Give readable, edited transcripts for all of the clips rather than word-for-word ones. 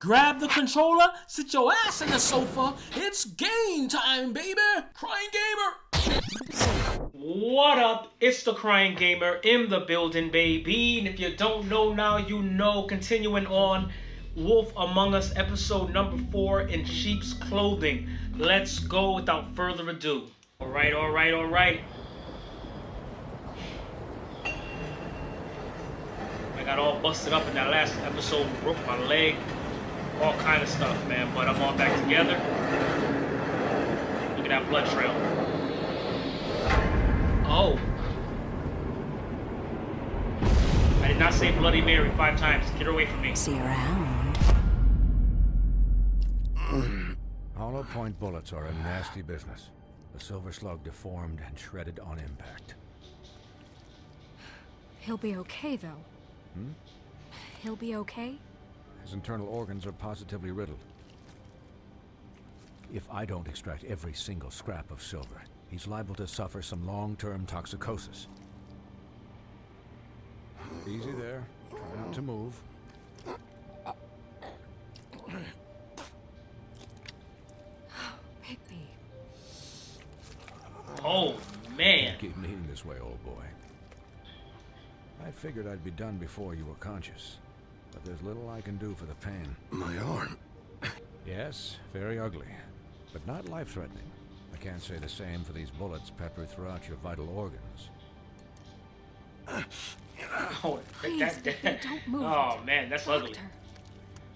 Grab the controller, sit your ass in the sofa. It's game time, baby. Crying Gamer. What up? It's the Crying Gamer in the building, baby. And if you don't know now, you know. Continuing on, Wolf Among Us episode number 4 in sheep's clothing. Let's go without further ado. All right. I got all busted up in that last episode, broke my leg, all kind of stuff, man. But I'm all back together. Look at that blood trail. Oh. I did not say Bloody Mary 5 times. Get her away from me. See you around. Hollow point bullets are a nasty business. The silver slug deformed and shredded on impact. He'll be okay, though. He'll be okay? His internal organs are positively riddled. If I don't extract every single scrap of silver, he's liable to suffer some long-term toxicosis. Easy there. Try not to move. Pigby. Oh, man. Keep bleeding this way, old boy. I figured I'd be done before you were conscious, but there's little I can do for the pain. My arm. Yes, very ugly, but not life-threatening. I can't say the same for these bullets peppered throughout your vital organs. Oh, Please, Pigby, don't move. Oh, man, that's ugly. Doctor.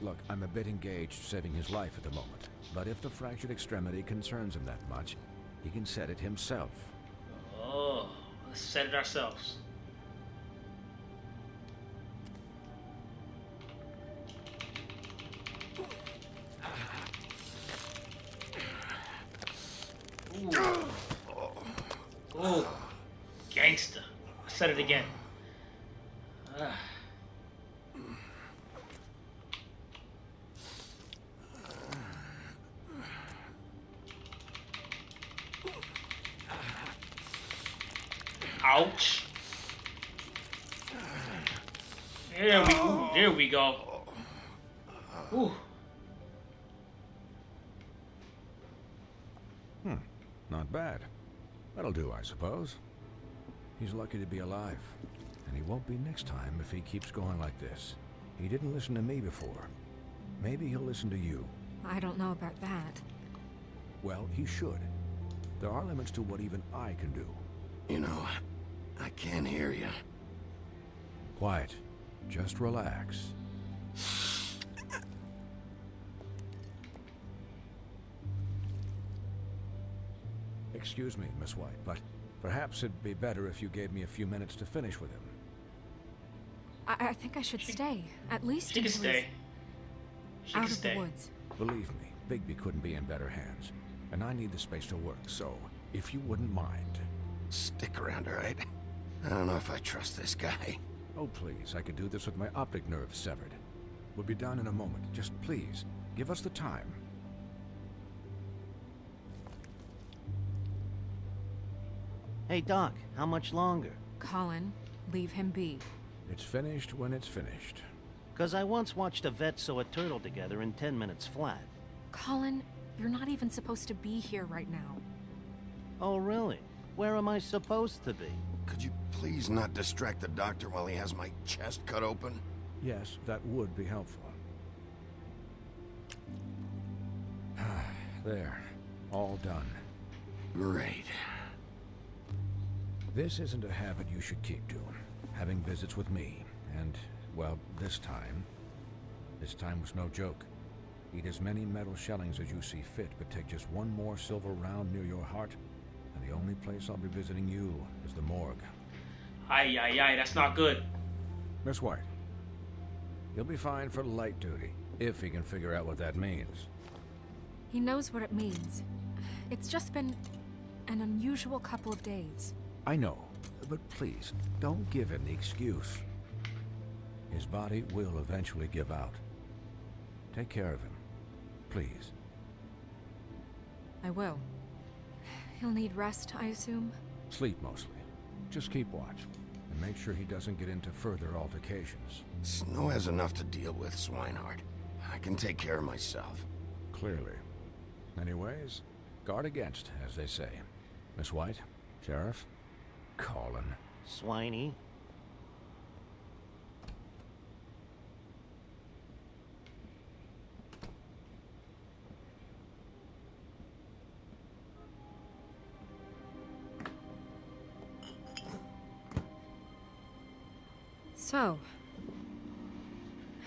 Look, I'm a bit engaged saving his life at the moment, but if the fractured extremity concerns him that much, he can set it himself. Oh, let's set it ourselves. Ooh, gangster. I said it again. Ouch. There we go. Ooh. Not bad. That'll do, I suppose. He's lucky to be alive, and he won't be next time if he keeps going like this. He didn't listen to me before. Maybe he'll listen to you. I don't know about that. Well, he should. There are limits to what even I can do. You know, I can't hear you. Quiet. Just relax. Excuse me, Miss White, but perhaps it'd be better if you gave me a few minutes to finish with him. I think I should stay. At least She can until stay. he's She out can of stay. the woods. Believe me, Bigby couldn't be in better hands, and I need the space to work, so if you wouldn't mind. Stick around, all right? I don't know if I trust this guy. Oh, please, I could do this with my optic nerve severed. We'll be done in a moment. Just please, give us the time. Hey, Doc, how much longer? Colin, leave him be. It's finished when it's finished. 'Cause I once watched a vet sew a turtle together in 10 minutes flat. Colin, you're not even supposed to be here right now. Oh, really? Where am I supposed to be? Could you please not distract the doctor while he has my chest cut open? Yes, that would be helpful. There. All done. Great. This isn't a habit you should keep to. Having visits with me. And, well, this time was no joke. Eat as many metal shellings as you see fit, but take just one more silver round near your heart, and the only place I'll be visiting you is the morgue. Aye, that's not good. Miss White, he'll be fine for light duty, if he can figure out what that means. He knows what it means. It's just been an unusual couple of days. I know, but please, don't give him the excuse. His body will eventually give out. Take care of him, please. I will. He'll need rest, I assume? Sleep mostly. Just keep watch, and make sure he doesn't get into further altercations. Snow has enough to deal with, Swinehart. I can take care of myself. Clearly. Anyways, guard against, as they say. Miss White, Sheriff, Colin. Swiney. So,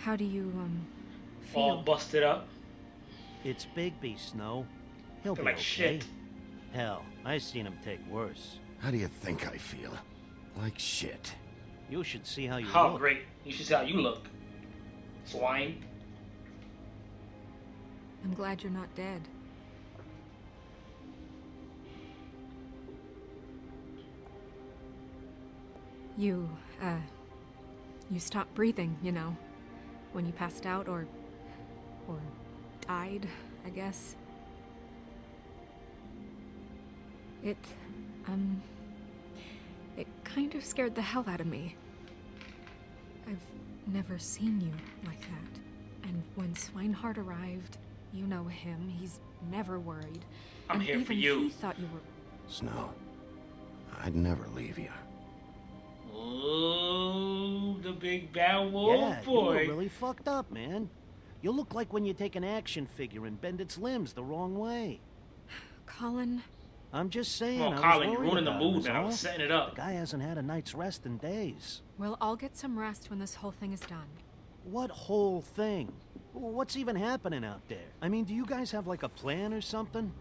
how do you, feel? All busted up. It's Bigby, Snow. He'll Feel be like okay. shit. Hell, I seen him take worse. How do you think I feel? Like shit. You should see how you Oh, look. great. You should see how you look. Swine. I'm glad you're not dead. You stopped breathing, you know, when you passed out or died, I guess. It kind of scared the hell out of me. I've never seen you like that. And when Swinehart arrived, you know him, he's never worried. I'm and here even for you. he thought you were... Snow, I'd never leave you. Oh, the big bad wolf Yeah, you boy. were really fucked up, man. You look like when you take an action figure and bend its limbs the wrong way. Colin, I'm just saying, Come on, I was Colin, you're worried ruining the about him, mood is now. I all. was setting it The up. guy hasn't had a night's rest in days. well, I'll get some rest when this whole thing is done. What whole thing? What's even happening out there? I mean, do you guys have like a plan or something?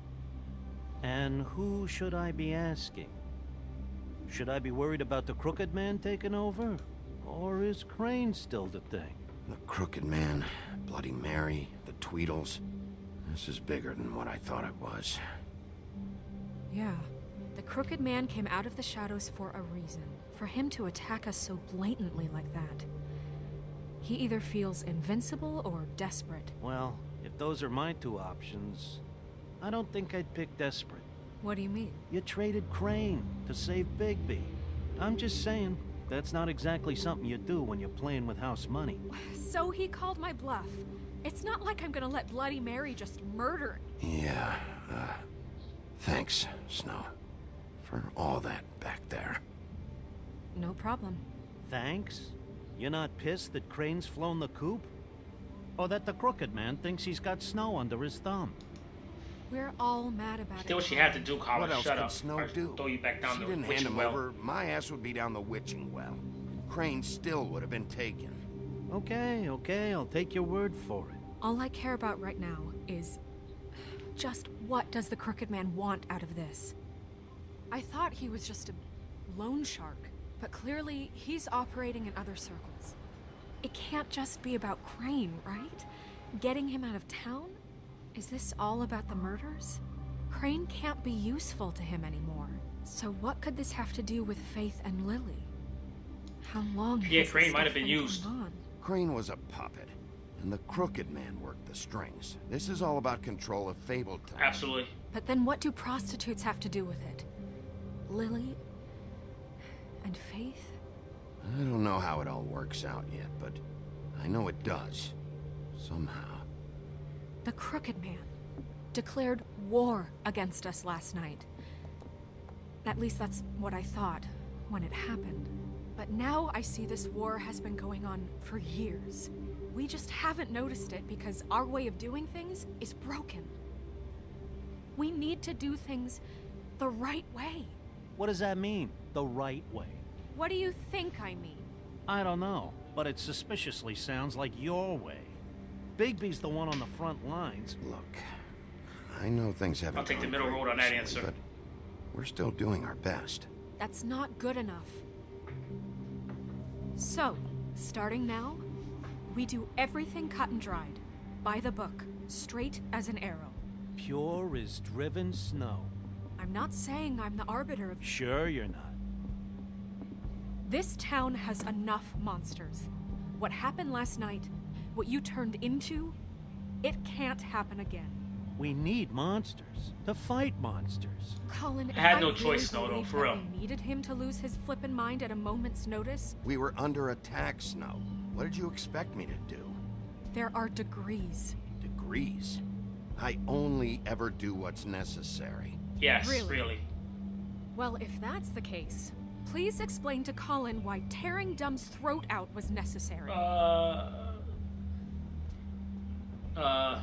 And who should I be asking? Should I be worried about the Crooked Man taking over? Or is Crane still the thing? The Crooked Man, Bloody Mary, the Tweedles. This is bigger than what I thought it was. Yeah. The Crooked Man came out of the shadows for a reason. For him to attack us so blatantly like that. He either feels invincible or desperate. Well, if those are my two options, I don't think I'd pick desperate. What do you mean? You traded Crane to save Bigby. I'm just saying, that's not exactly something you do when you're playing with house money. So he called my bluff. It's not like I'm gonna let Bloody Mary just murder. Yeah, thanks, Snow. For all that back there. No problem. Thanks? You're not pissed that Crane's flown the coop? Or that the Crooked Man thinks he's got Snow under his thumb? We're all mad about Did it. what she had to do, Colin. What else Shut could up. Snow Or do? throw you back down She the didn't hand witching him well. over, my ass would be down the witching well. Crane still would have been taken. Okay, I'll take your word for it. All I care about right now is just what does the Crooked Man want out of this? I thought he was just a loan shark, but clearly he's operating in other circles. It can't just be about Crane, right? Getting him out of town? Is this all about the murders? Crane can't be useful to him anymore. So what could this have to do with Faith and Lily? How long Yeah, has this Crane might have stuff been going used. on? Crane was a puppet, and the Crooked Man worked the strings. This is all about control of Fabletown. Absolutely. But then what do prostitutes have to do with it? Lily and Faith? I don't know how it all works out yet, but I know it does. Somehow. The Crooked Man declared war against us last night. At least that's what I thought when it happened. But now I see this war has been going on for years. We just haven't noticed it because our way of doing things is broken. We need to do things the right way. What does that mean, the right way? What do you think I mean? I don't know, but it suspiciously sounds like your way. Bigby's the one on the front lines. Look, I know things haven't I'll take the gone middle great road on that recently, answer. But we're still doing our best. That's not good enough. So, starting now, we do everything cut and dried, by the book, straight as an arrow. Pure as driven snow. I'm not saying I'm the arbiter of... Sure you're not. This town has enough monsters. What happened last night, what you turned into, it can't happen again. We need monsters to fight monsters. Colin, if I had no really choice, though, believed for that real. we needed him to lose his flippin' mind at a moment's notice, We were under attack, Snow. What did you expect me to do? There are degrees. Degrees? I only ever do what's necessary. Yes, Really? really. Well, if that's the case, please explain to Colin why tearing Dumb's throat out was necessary. The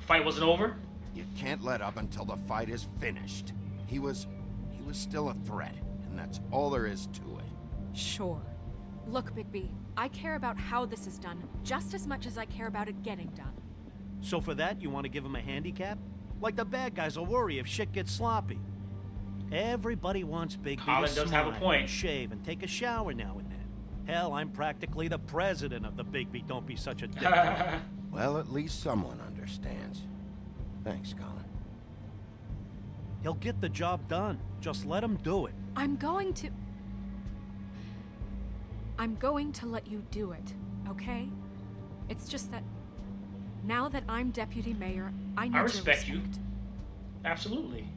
fight wasn't over? You can't let up until the fight is finished. He was still a threat, and that's all there is to it. Sure. Look, Bigby, I care about how this is done just as much as I care about it getting done. So for that, you want to give him a handicap? Like the bad guys will worry if shit gets sloppy. Everybody wants Bigby Colin to does smile have a point. and shave and take a shower now and then. Hell, I'm practically the president of the Bigby Don't Be Such a Dick Club. Well, at least someone understands. Thanks, Colin. He'll get the job done. Just let him do it. I'm going to let you do it, okay? It's just that now that I'm deputy mayor, I need I your respect you. respect. Absolutely.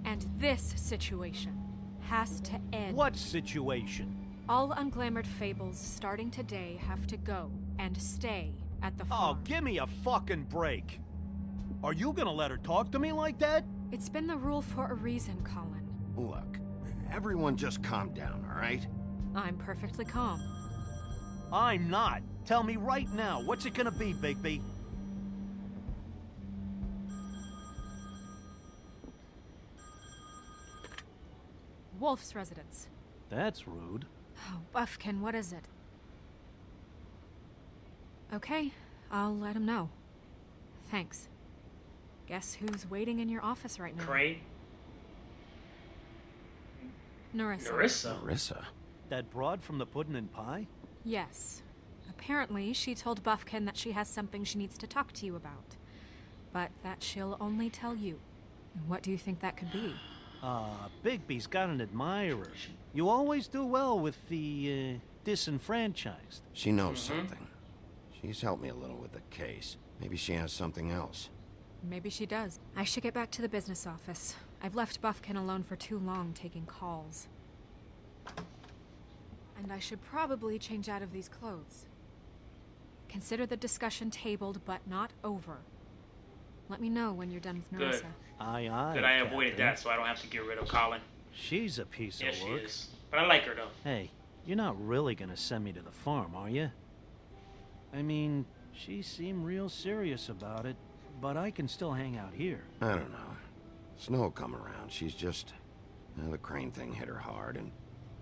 And this situation has to end. What situation? All unglamored fables starting today have to go and stay at the Oh, farm. give me a fucking break. Are you gonna let her talk to me like that? It's been the rule for a reason, Colin. Look, everyone just calm down, all right? I'm perfectly calm. I'm not. Tell me right now, what's it gonna be, Bigby? Wolf's residence. That's rude. Oh, Buffkin, what is it? Okay, I'll let him know. Thanks. Guess who's waiting in your office right now? Crane? Narissa. Marissa? That broad from the puddin' and pie? Yes. Apparently, she told Buffkin that she has something she needs to talk to you about. But that she'll only tell you. What do you think that could be? Bigby's got an admirer. You always do well with the, disenfranchised. She knows something. She's helped me a little with the case. Maybe she has something else. Maybe she does. I should get back to the business office. I've left Buffkin alone for too long taking calls. And I should probably change out of these clothes. Consider the discussion tabled but not over. Let me know when you're done with Good. Narissa. Aye, aye. Good, I avoided Captain. that so I don't have to get rid of Colin. She's a piece Yeah, of she work. is. But I like her though. Hey, you're not really gonna send me to the farm, are you? I mean, she seemed real serious about it, but I can still hang out here. I don't know. Snow will come around. She's just... the Crane thing hit her hard, and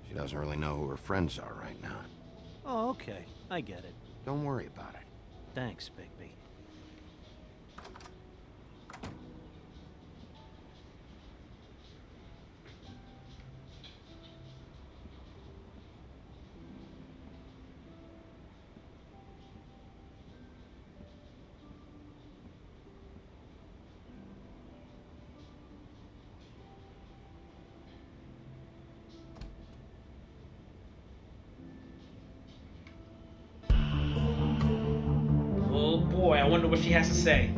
she doesn't really know who her friends are right now. Oh, okay. I get it. Don't worry about it. Thanks, Bigby. Oh boy, I wonder what she has to say.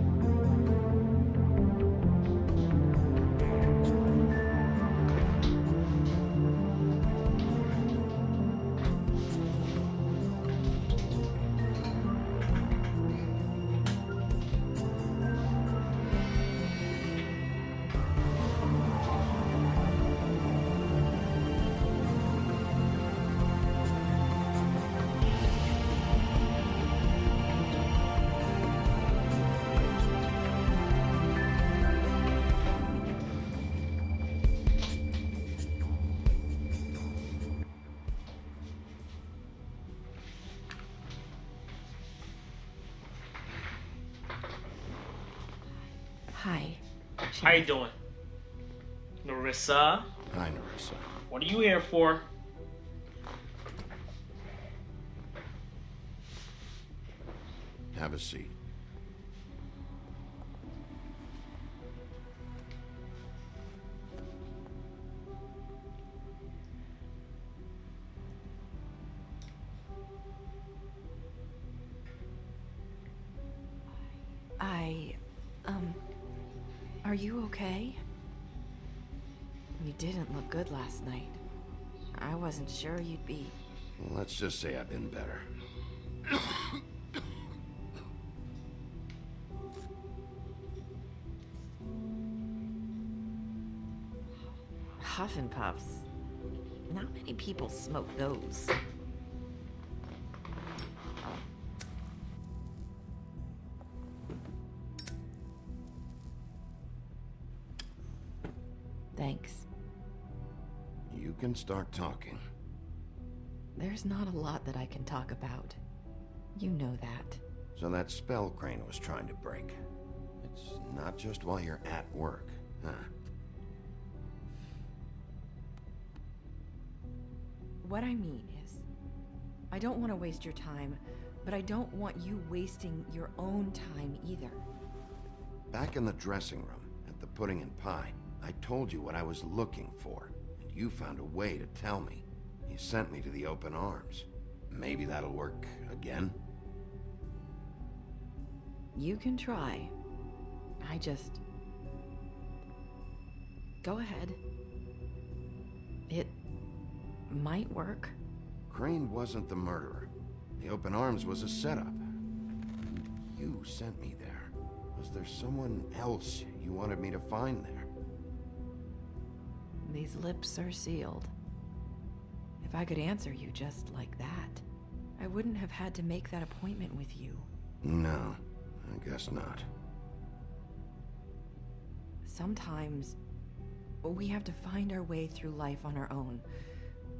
Hi. How you doing? Narissa? Hi, Narissa. What are you here for? Have a seat. Are you okay? You didn't look good last night. I wasn't sure you'd be... Let's just say I've been better. Huff and Puffs. Not many people smoke those. Thanks. You can start talking. There's not a lot that I can talk about. You know that. So that spell Crane was trying to break. It's not just while you're at work, huh? What I mean is, I don't want to waste your time, but I don't want you wasting your own time either. Back in the dressing room, at the Pudding and Pie, I told you what I was looking for, and you found a way to tell me. You sent me to the open arms. Maybe that'll work again? You can try. I just... Go ahead. It might work. Crane wasn't the murderer. The open arms was a setup. You sent me there. Was there someone else you wanted me to find there? These lips are sealed. If I could answer you just like that, I wouldn't have had to make that appointment with you. No, I guess not. Sometimes we have to find our way through life on our own,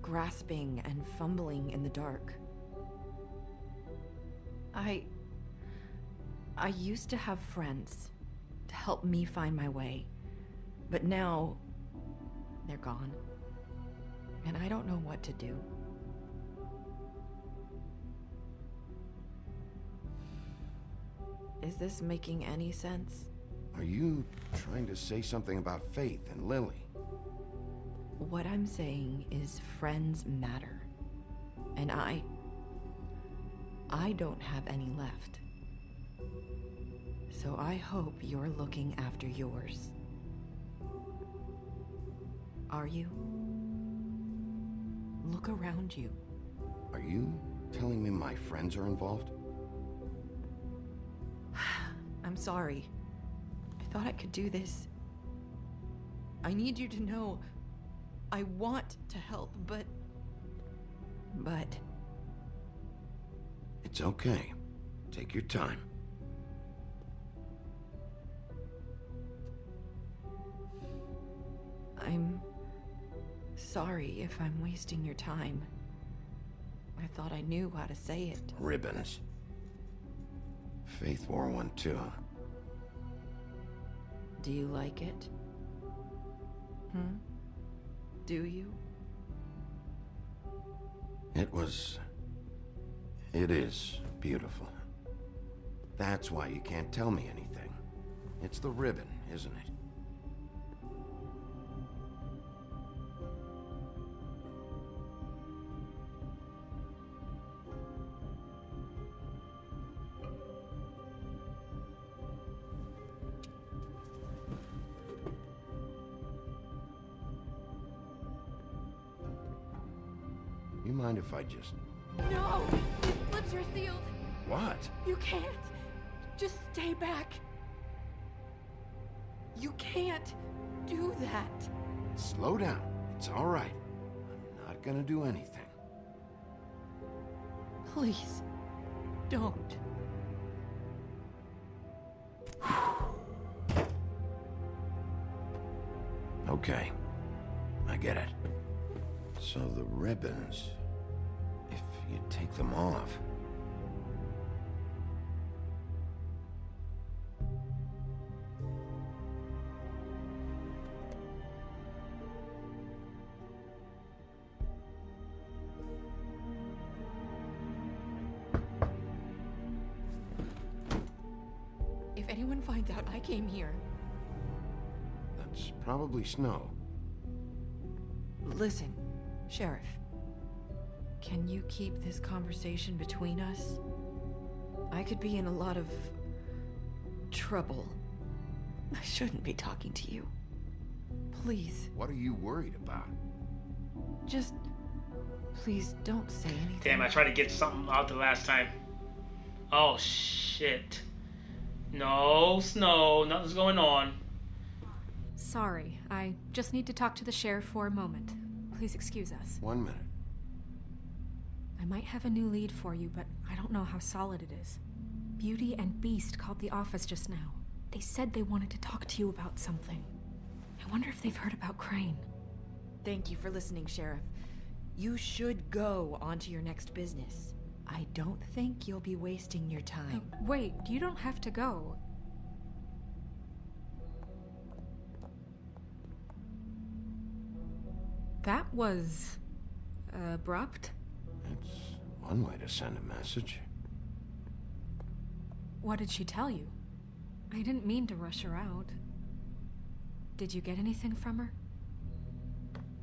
grasping and fumbling in the dark. I used to have friends to help me find my way, but now they're gone, and I don't know what to do. Is this making any sense? Are you trying to say something about Faith and Lily? What I'm saying is friends matter, and I don't have any left. So I hope you're looking after yours. Are you? Look around you. Are you telling me my friends are involved? I'm sorry. I thought I could do this. I need you to know I want to help, but... It's okay. Take your time. I'm sorry if I'm wasting your time. I thought I knew how to say it. Ribbons. Faith wore one too. Do you like it? Do you? It is beautiful. That's why you can't tell me anything. It's the ribbon, isn't it? You mind if I just... No! His lips are sealed! What? You can't! Just stay back! You can't do that! Slow down. It's all right. I'm not gonna do anything. Please, don't. Okay. I get it. So the ribbons... if you take them off... If anyone finds out I came here... That's probably Snow. Listen, Sheriff. Can you keep this conversation between us? I could be in a lot of... trouble. I shouldn't be talking to you. Please, What are you worried about? just... please don't say anything. Damn, I tried to get something out the last time. Oh, shit. No, Snow, nothing's going on. Sorry, I just need to talk to the sheriff for a moment. Please excuse us. 1 minute. I might have a new lead for you, but I don't know how solid it is. Beauty and Beast called the office just now. They said they wanted to talk to you about something. I wonder if they've heard about Crane. Thank you for listening, Sheriff. You should go on to your next business. I don't think you'll be wasting your time. Wait, you don't have to go. That was... abrupt? It's one way to send a message. What did she tell you? I didn't mean to rush her out. Did you get anything from her?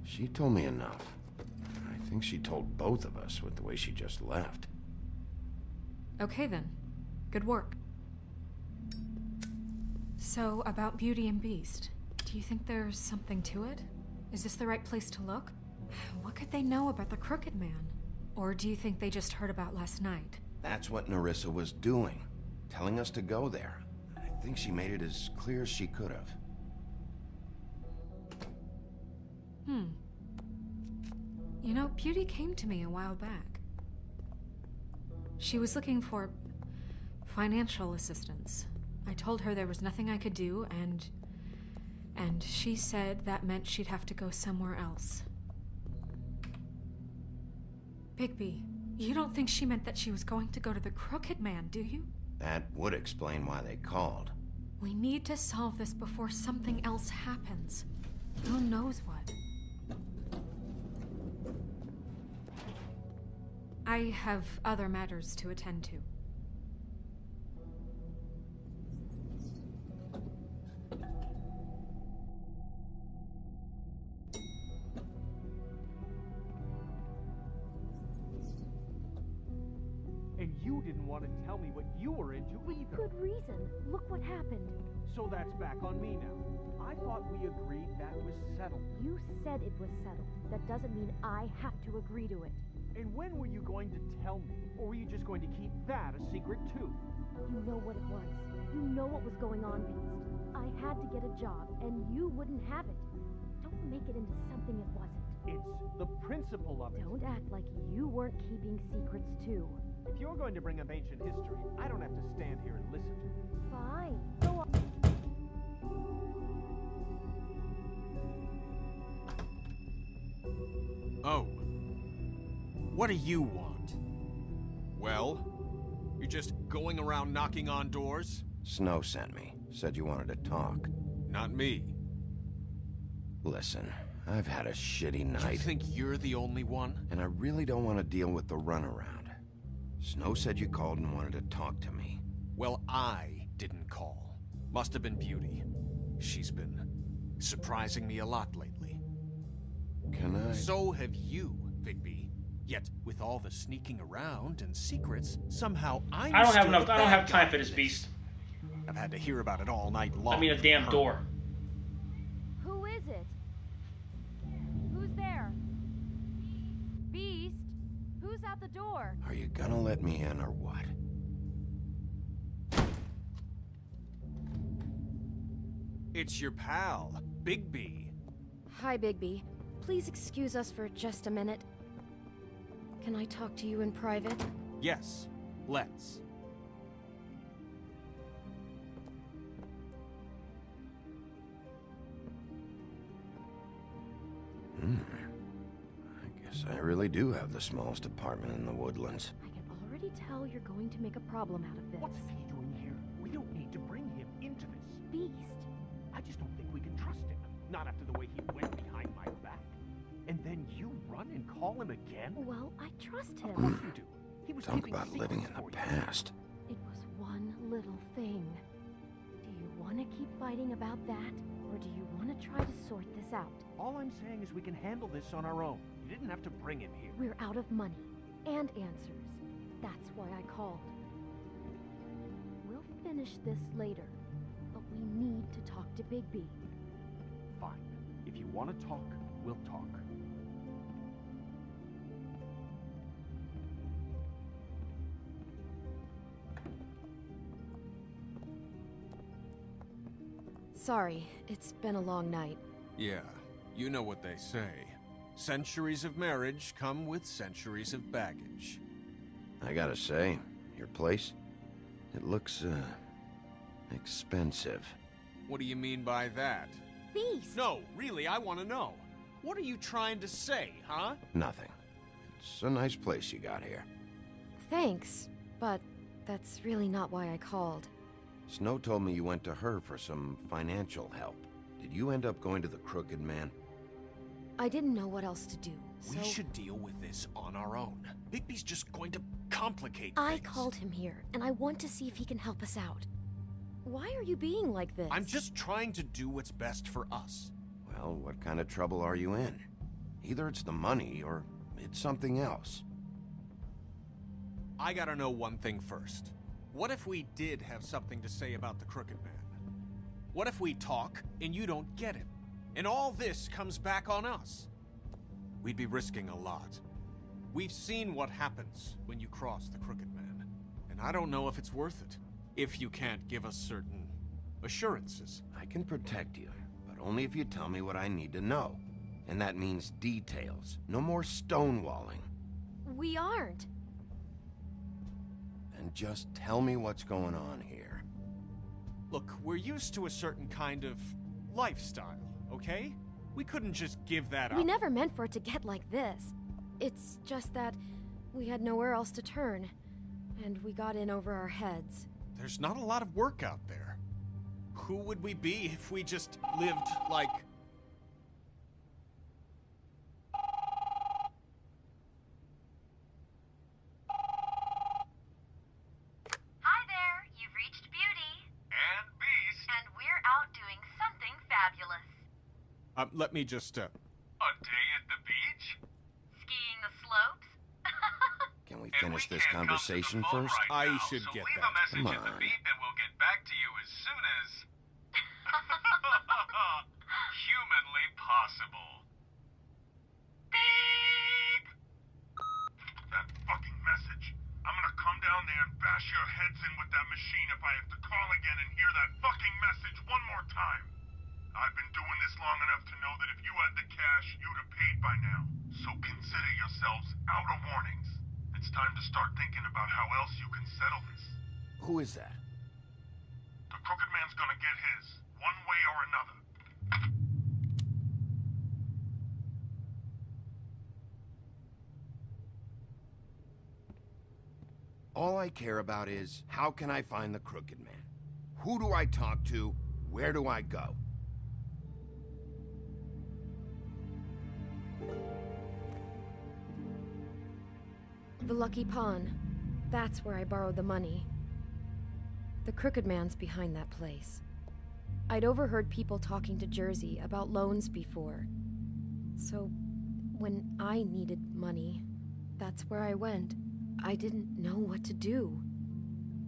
She told me enough. I think she told both of us with the way she just left. Okay then. Good work. So, about Beauty and Beast, do you think there's something to it? Is this the right place to look? What could they know about the Crooked Man? Or do you think they just heard about last night? That's what Nerissa was doing. Telling us to go there. I think she made it as clear as she could have. You know, Beauty came to me a while back. She was looking for financial assistance. I told her there was nothing I could do, and she said that meant she'd have to go somewhere else. Bigby, you don't think she meant that she was going to go to the Crooked Man, do you? That would explain why they called. We need to solve this before something else happens. Who knows what? I have other matters to attend to. And you didn't want to tell me what you were into either. Good reason. Look what happened. So that's back on me now. I thought we agreed that was settled. You said it was settled. That doesn't mean I have to agree to it. And when were you going to tell me? Or were you just going to keep that a secret too? You know what it was. You know what was going on, Beast. I had to get a job, and you wouldn't have it. Don't make it into something it wasn't. It's the principle of it. Don't act like you weren't keeping secrets too. If you're going to bring up ancient history, I don't have to stand here and listen to it. Fine. Go on. Oh. What do you want? Well? You're just going around knocking on doors? Snow sent me. Said you wanted to talk. Not me. Listen, I've had a shitty night. You think you're the only one? And I really don't want to deal with the runaround. Snow said you called and wanted to talk to me. Well, I didn't call. Must have been Beauty. She's been surprising me a lot lately. Can I? So have you, Bigby. Yet, with all the sneaking around and secrets, somehow I don't have time for this, Beast. I've had to hear about it all night long. I mean, a damn door. Who is it? Who's there? Beast? Who's at the door? Are you gonna let me in or what? It's your pal, Bigby. Hi, Bigby. Please excuse us for just a minute. Can I talk to you in private? Yes, let's. I guess I really do have the smallest apartment in the Woodlands. I can already tell you're going to make a problem out of this. What's he doing here? We don't need to bring him into this. Beast? I just don't think we can trust him. Not after the way he went behind my back. And then you run and call him again? Well, I trust Of him. course you do. He was Talk keeping about living in secrets the for you. past. It was one little thing. Do you want to keep fighting about that? Or do you want to try to sort this out? All I'm saying is we can handle this on our own. You didn't have to bring him here. We're out of money and answers. That's why I called. We'll finish this later, but we need to talk to Bigby. Fine. If you want to talk, we'll talk. Sorry, it's been a long night. Yeah, you know what they say. Centuries of marriage come with centuries of baggage. I gotta say, your place, it looks, expensive. What do you mean by that? Beast! No, really, I want to know. What are you trying to say, huh? Nothing. It's a nice place you got here. Thanks, but that's really not why I called. Snow told me you went to her for some financial help. Did you end up going to the Crooked Man? I didn't know what else to do, so... We should deal with this on our own. Bigby's just going to complicate I things. called him here, and I want to see if he can help us out. Why are you being like this? I'm just trying to do what's best for us. Well, what kind of trouble are you in? Either it's the money, or it's something else. I gotta know one thing first. What if we did have something to say about the Crooked Man? What if we talk, and you don't get him? And all this comes back on us? We'd be risking a lot. We've seen what happens when you cross the Crooked Man, and I don't know if it's worth it, if you can't give us certain assurances. I can protect you, but only if you tell me what I need to know. And that means details. No more stonewalling. We aren't. And just tell me what's going on here. Look, we're used to a certain kind of lifestyle, okay? We couldn't just give that up. We never meant for it to get like this. It's just that we had nowhere else to turn, and we got in over our heads. There's not a lot of work out there. Who would we be if we just lived like... Hi there, you've reached Beauty. And Beast. And we're out doing something fabulous. Let me just, A day at the beach? Skiing the slopes? Can we finish this conversation first? I should so get leave that. a message Come at the on. beep and we'll get back to you as soon as... humanly possible. Beep! That fucking message. I'm gonna come down there and bash your heads in with that machine if I have to call again and hear that fucking message one more time. I've been doing this long enough to know that if you had the cash, you'd have paid by now. So consider yourselves out of warnings. It's time to start thinking about how else you can settle this. Who is that? The Crooked Man's gonna get his, one way or another. All I care about is, how can I find the Crooked Man? Who do I talk to? Where do I go? The Lucky Pawn. That's where I borrowed the money. The Crooked Man's behind that place. I'd overheard people talking to Jersey about loans before. So, when I needed money, that's where I went. I didn't know what to do.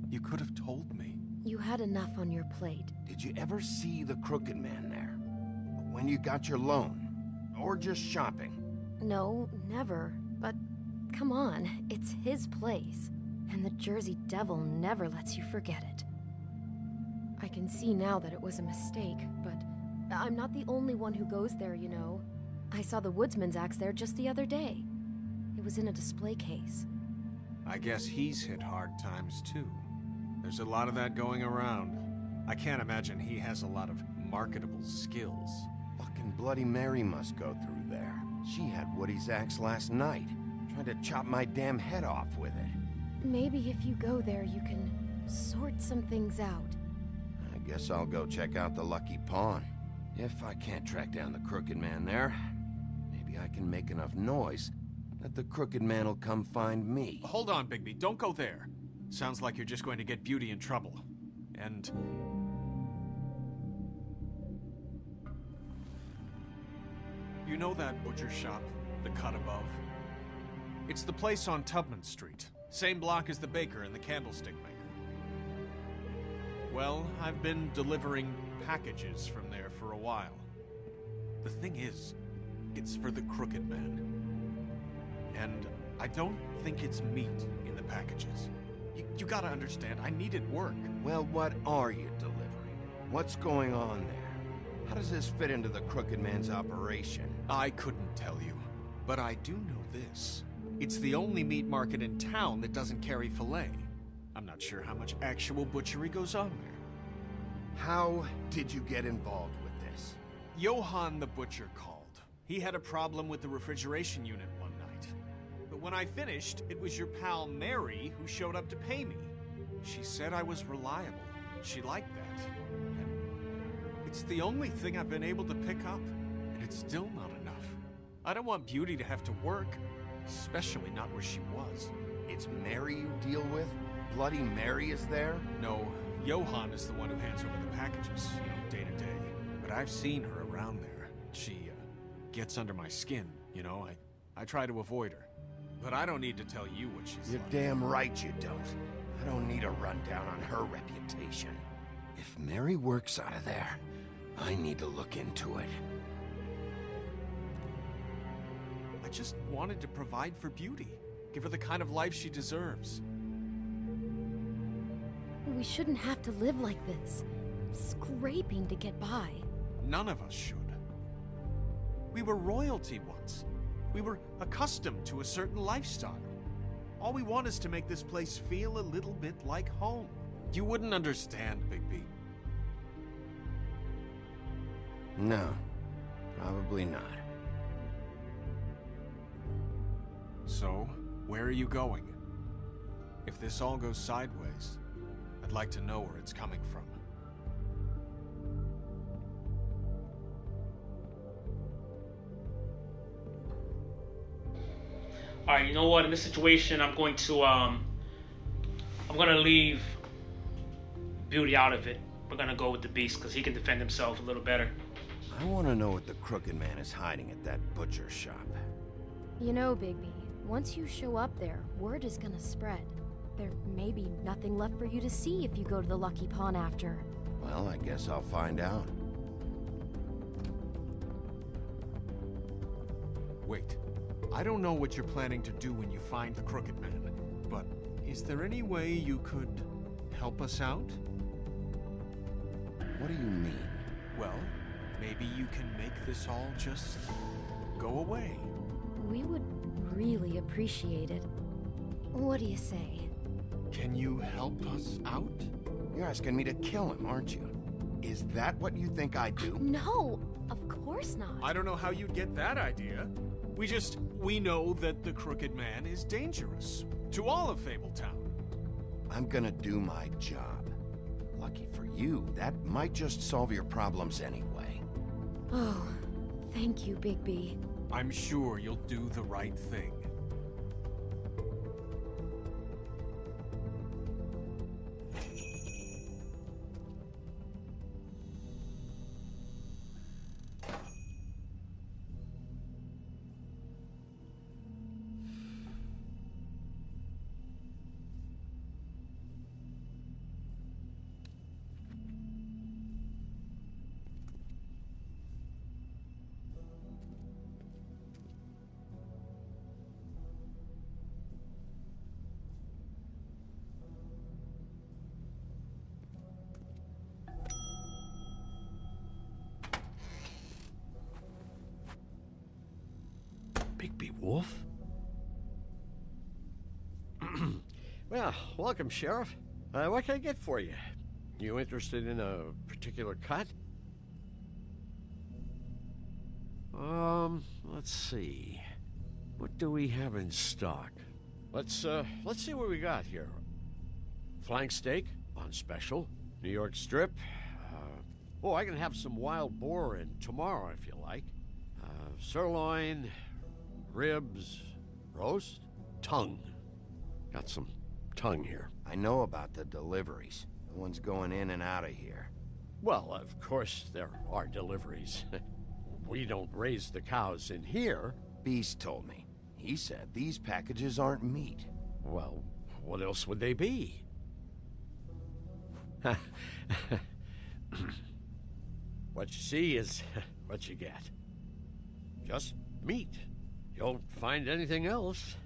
You could have told me. You had enough on your plate. Did you ever see the Crooked Man there? When you got your loan? Or just shopping? No, never. But come on, it's his place. And the Jersey Devil never lets you forget it. I can see now that it was a mistake, but I'm not the only one who goes there, you know. I saw the Woodsman's axe there just the other day. It was in a display case. I guess he's hit hard times too. There's a lot of that going around. I can't imagine he has a lot of marketable skills. Fucking Bloody Mary must go through there. She had Woody's axe last night, trying to chop my damn head off with it. Maybe if you go there, you can sort some things out. I guess I'll go check out the Lucky Pawn. If I can't track down the Crooked Man there, maybe I can make enough noise that the Crooked Man will come find me. Hold on, Bigby. Don't go there. Sounds like you're just going to get Beauty in trouble. And... you know that butcher shop, the cut above? It's the place on Tubman Street. Same block as the baker and the candlestick maker. Well, I've been delivering packages from there for a while. The thing is, it's for the Crooked Man. And I don't think it's meat in the packages. You gotta understand, I needed work. Well, what are you delivering? What's going on there? How does this fit into the Crooked Man's operation? I couldn't tell you, but I do know this. It's the only meat market in town that doesn't carry filet. I'm not sure how much actual butchery goes on there. How did you get involved with this? Johann the butcher called. He had a problem with the refrigeration unit one night. But when I finished, it was your pal Mary who showed up to pay me. She said I was reliable. She liked that. And it's the only thing I've been able to pick up, and it's still not enough. I don't want Beauty to have to work, especially not where she was. It's Mary you deal with? Bloody Mary is there? No, Johann is the one who hands over the packages, day to day. But I've seen her around there. She, gets under my skin, I try to avoid her. But I don't need to tell you what she's You're like. damn right you don't. I don't need a rundown on her reputation. If Mary works out of there, I need to look into it. I just wanted to provide for Beauty. Give her the kind of life she deserves. We shouldn't have to live like this, scraping to get by. None of us should. We were royalty once. We were accustomed to a certain lifestyle. All we want is to make this place feel a little bit like home. You wouldn't understand, Bigby. No, probably not. So, where are you going? If this all goes sideways, I'd like to know where it's coming from. Alright, you know what? In this situation, I'm going to leave Beauty out of it. We're gonna go with the Beast because he can defend himself a little better. I want to know what the Crooked Man is hiding at that butcher shop. You know, Bigby, once you show up there, word is gonna spread. There may be nothing left for you to see if you go to the Lucky Pawn after. Well, I guess I'll find out. Wait. I don't know what you're planning to do when you find the Crooked Man, but is there any way you could help us out? What do you mean? Well, maybe you can make this all just go away. We would really appreciate it. What do you say? Can you help us out? You're asking me to kill him, aren't you? Is that what you think I do? No, of course not. I don't know how you'd get that idea. We know that the Crooked Man is dangerous to all of Fabletown. I'm gonna do my job. Lucky for you, that might just solve your problems anyway. Oh, thank you, Bigby. I'm sure you'll do the right thing. Bigby Wolf? Well, welcome, Sheriff. What can I get for you? You interested in a particular cut? Let's see. What do we have in stock? Let's see what we got here. Flank steak on special. New York strip. I can have some wild boar in tomorrow if you like. Sirloin, ribs, roast, tongue. Got some tongue here. I know about the deliveries. The ones going in and out of here. Well, of course there are deliveries. We don't raise the cows in here. Beast told me. He said these packages aren't meat. Well, what else would they be? What you see is what you get. Just meat. You won't find anything else.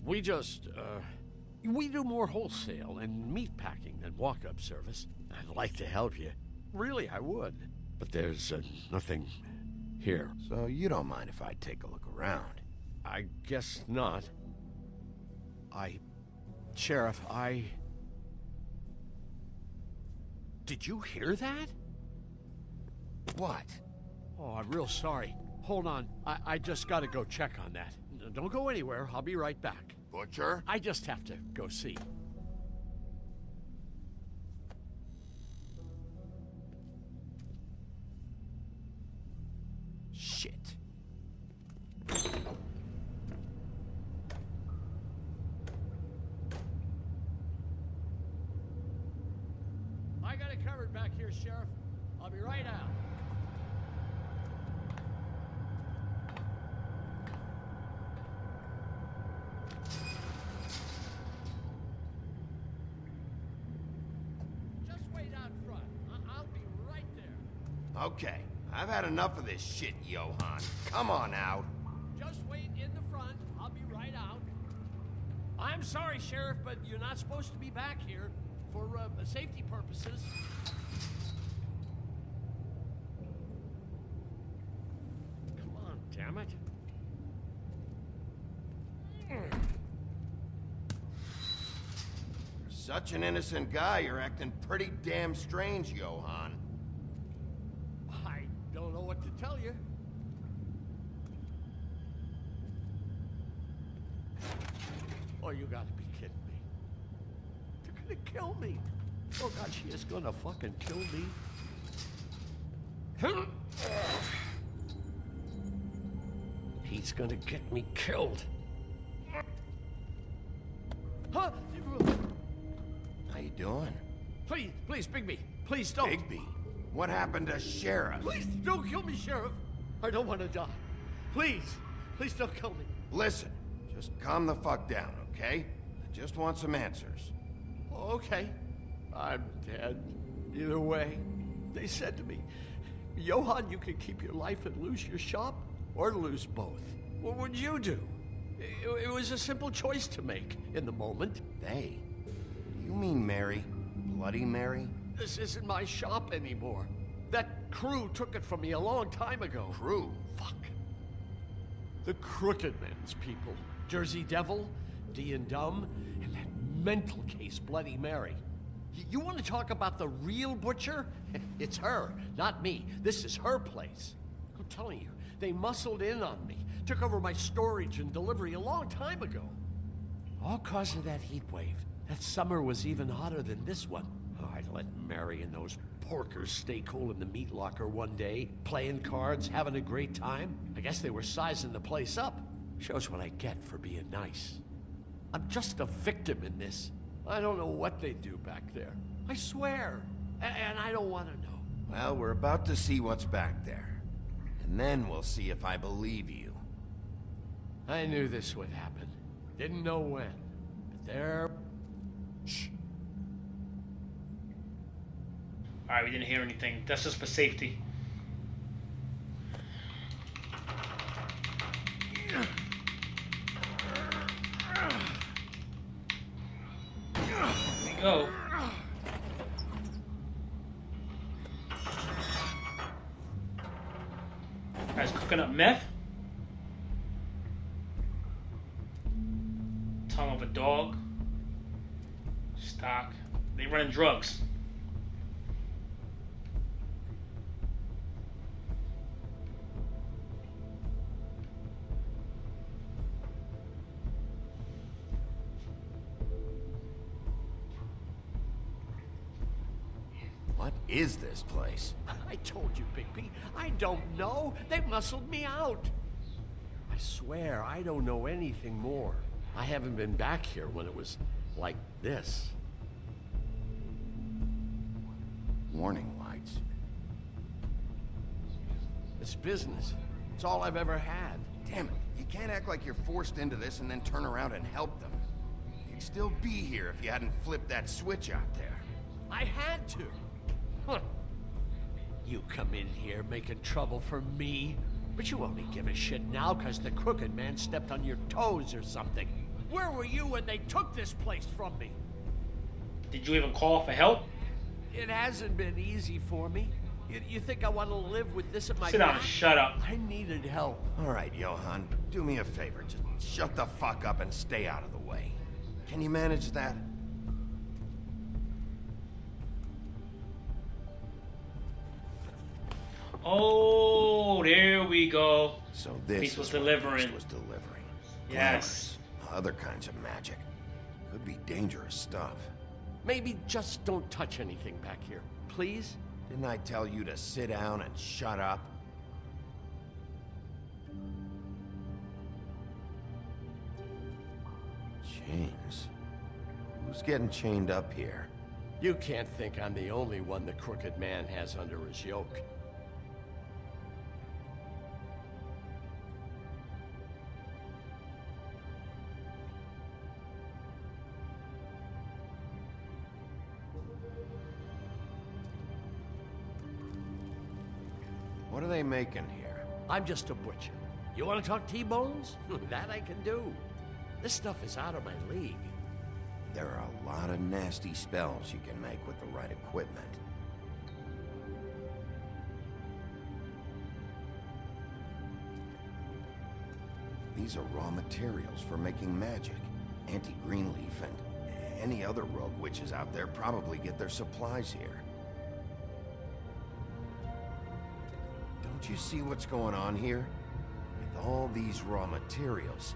We do more wholesale and meat packing than walk-up service. I'd like to help you. Really, I would. but there's nothing here. So you don't mind if I take a look around? I guess not. Sheriff, Did you hear that? What? Oh, I'm real sorry. Hold on. I just gotta go check on that. Don't go anywhere. I'll be right back. Butcher? I just have to go see. Shit. I got it covered back here, Sheriff. I'll be right out. Just wait out front. I'll be right there. Okay, I've had enough of this shit, Johan. Come on out. Just wait in the front. I'll be right out. I'm sorry, Sheriff, but you're not supposed to be back here for safety purposes. Come on, damn it. For such an innocent guy, you're acting pretty damn strange, Johan. I don't know what to tell you. Oh, you gotta be kidding me. They're gonna kill me. Oh God, she is gonna fucking kill me. He's gonna get me killed. Huh? How you doing? Please, Bigby. Please don't. Bigby? What happened to Sheriff? Please don't kill me, Sheriff. I don't want to die. Please don't kill me. Listen, just calm the fuck down, okay? I just want some answers. Okay. I'm dead. Either way, they said to me, Johan, you can keep your life and lose your shop, or lose both. What would you do? It was a simple choice to make in the moment. They? Do you mean Mary? Bloody Mary? This isn't my shop anymore. That crew took it from me a long time ago. Crew? Fuck. The Crooked Man's people. Jersey Devil, D and Dumb, and that mental case, Bloody Mary. You want to talk about the real butcher? It's her, not me. This is her place. I'm telling you, they muscled in on me, took over my storage and delivery a long time ago. All cause of that heat wave. That summer was even hotter than this one. Oh, I'd let Mary and those porkers stay cool in the meat locker one day, playing cards, having a great time. I guess they were sizing the place up. Shows what I get for being nice. I'm just a victim in this. I don't know what they do back there. I swear. And I don't want to know. Well, we're about to see what's back there. And then we'll see if I believe you. I knew this would happen. Didn't know when. But there... Shh. Alright, we didn't hear anything. That's just for safety. There we go. Guys cooking up meth. Tongue of a dog. Stock. They running drugs. What is this place? I told you, Bigby. I don't know. They muscled me out. I swear, I don't know anything more. I haven't been back here when it was like this. Warning lights. It's business. It's all I've ever had. Damn it. You can't act like you're forced into this and then turn around and help them. You'd still be here if you hadn't flipped that switch out there. I had to. Huh. You come in here making trouble for me, but you only give a shit now because the Crooked Man stepped on your toes or something. Where were you when they took this place from me? Did you even call for help? It hasn't been easy for me. You think I want to live with this at my Sit down back? and shut up. I needed help. All right, Johan, do me a favor. Just shut the fuck up and stay out of the way. Can you manage that? Oh, there we go. So this Beast was is what delivering. Beast was delivering. Yes. Glamours, other kinds of magic. Could be dangerous stuff. Maybe just don't touch anything back here, please? Didn't I tell you to sit down and shut up? Chains? Who's getting chained up here? You can't think I'm the only one the Crooked Man has under his yoke. What are they making here? I'm just a butcher. You want to talk T-bones? That I can do. This stuff is out of my league. There are a lot of nasty spells you can make with the right equipment. These are raw materials for making magic. Auntie Greenleaf and any other rogue witches out there probably get their supplies here. Don't you see what's going on here? With all these raw materials,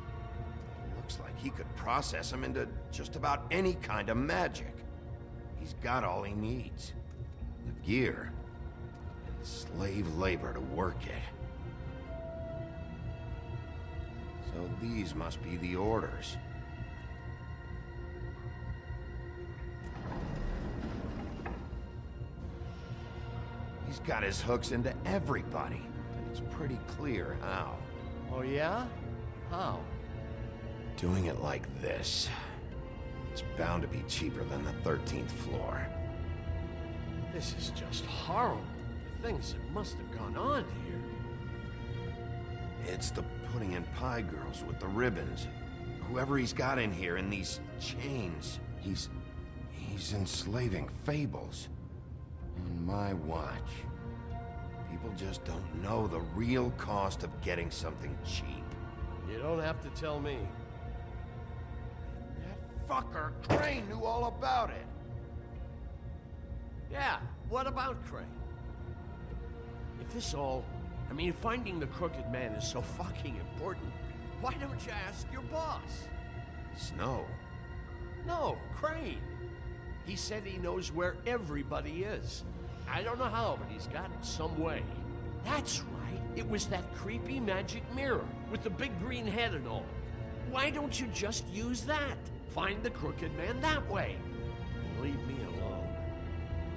it looks like he could process them into just about any kind of magic. He's got all he needs. The gear, and slave labor to work it. So these must be the orders. He's got his hooks into everybody, and it's pretty clear how. Oh yeah? How? Doing it like this. It's bound to be cheaper than the 13th floor. This is just horrible. The things that must have gone on here. It's the pudding and pie girls with the ribbons. Whoever he's got in here in these chains, he's enslaving fables. On my watch. People just don't know the real cost of getting something cheap. You don't have to tell me. That fucker Crane knew all about it. Yeah, what about Crane? If this all... I mean, finding the Crooked Man is so fucking important, why don't you ask your boss? Snow? No, Crane. He said he knows where everybody is. I don't know how, but he's got some way. That's right. It was that creepy magic mirror with the big green head and all. Why don't you just use that? Find the Crooked Man that way. And leave me alone.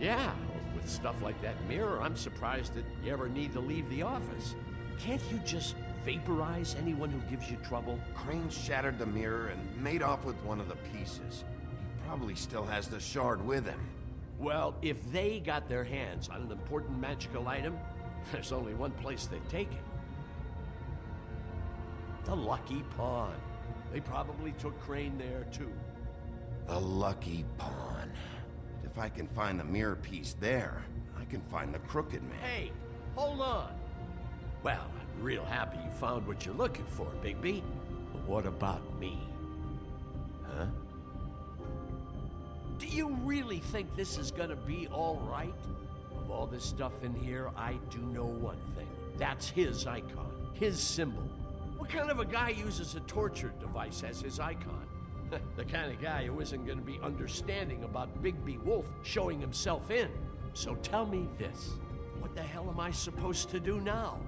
Yeah, with stuff like that mirror, I'm surprised that you ever need to leave the office. Can't you just vaporize anyone who gives you trouble? Crane shattered the mirror and made off with one of the pieces. He probably still has the shard with him. Well, if they got their hands on an important magical item, there's only one place they'd take it. The Lucky Pawn. They probably took Crane there, too. The Lucky Pawn. If I can find the mirror piece there, I can find the Crooked Man. Hey, hold on. Well, I'm real happy you found what you're looking for, Bigby. But what about me? Huh? Do you really think this is gonna be all right? Of all this stuff in here, I do know one thing. That's his icon, his symbol. What kind of a guy uses a torture device as his icon? The kind of guy who isn't gonna be understanding about Bigby Wolf showing himself in. So tell me this, what the hell am I supposed to do now?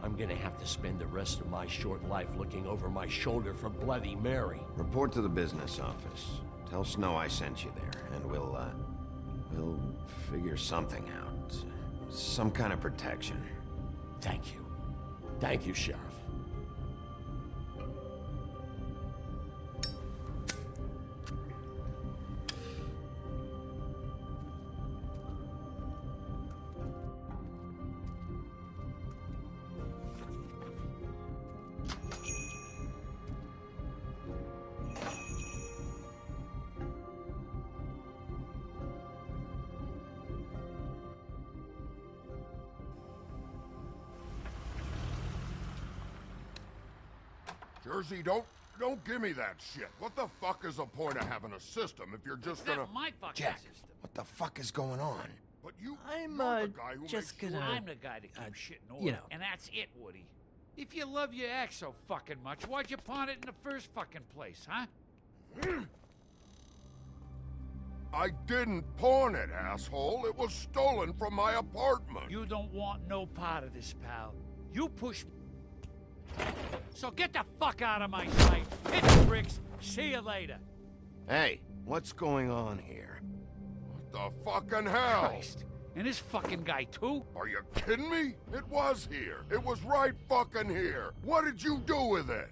I'm gonna have to spend the rest of my short life looking over my shoulder for Bloody Mary. Report to the business office. Tell Snow I sent you there, and we'll figure something out. Some kind of protection. Thank you. Thank you, Sheriff. Jersey, don't give me that shit. What the fuck is the point of having a system if you're just gonna... My fucking Jack, system. what the fuck is going on? But I'm you're the guy who just makes gonna. sure- I'm the guy that keeps shit in order, you know. and that's it, Woody. If you love your ex so fucking much, why'd you pawn it in the first fucking place, huh? I didn't pawn it, asshole. It was stolen from my apartment. You don't want no part of this, pal. You push. So get the fuck out of my sight. Hit the bricks. See you later. Hey, what's going on here? What the fucking hell? Christ. And this fucking guy, too? Are you kidding me? It was here. It was right fucking here. What did you do with it?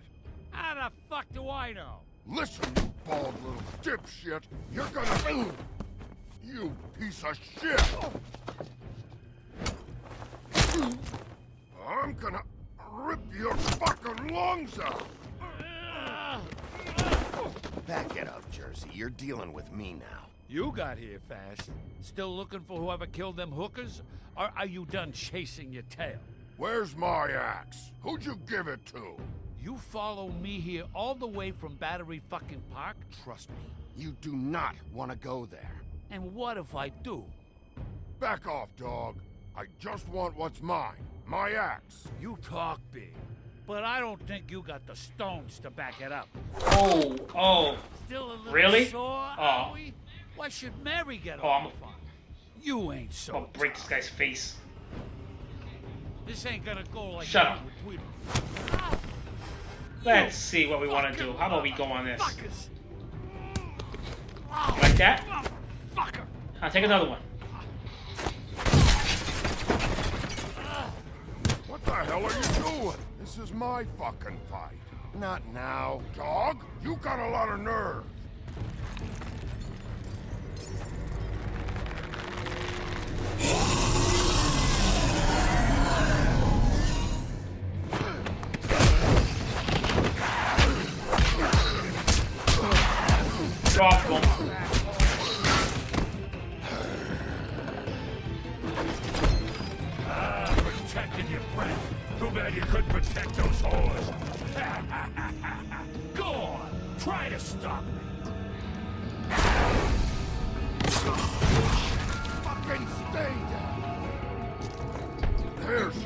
How the fuck do I know? Listen, you bald little dipshit. You're gonna... You piece of shit. I'm gonna rip your fucking lungs out. Back it up, Jersey. You're dealing with me now. You got here fast. Still looking for whoever killed them hookers? Or are you done chasing your tail? Where's my axe? Who'd you give it to? You follow me here all the way from Battery fucking Park? Trust me, you do not want to go there. And what if I do? Back off, dog. I just want what's mine. My axe. You talk big, but I don't think you got the stones to back it up. Oh. Still a little Really? sore, Oh. are we? Why should Mary get all the fun? You ain't so I'll break this guy's face. This ain't gonna go like Shut that up. with Tweedle. Let's see what we want to do. How about we go on this? Fuckers. Like that? Fucker. I'll take another one. What the hell are you doing? This is my fucking fight. Not now. Dog, you got a lot of nerve. Drop them. Protecting your friend. Too bad you couldn't protect those whores. Go on, try to stop me. Fucking stay down. There she is.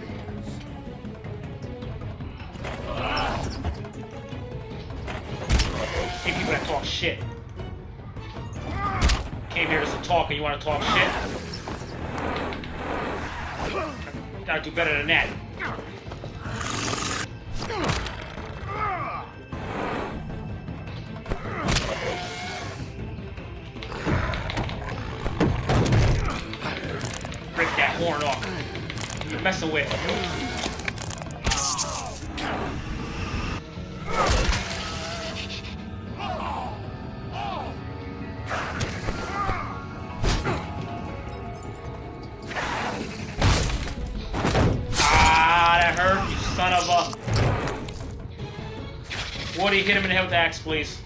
Hey, people that talk shit. Came here as a talker. You want to talk shit? Gotta do better than that. Break that horn off. You're messing with. That hurt, you son of a... Woody, hit him in the head with the axe, please.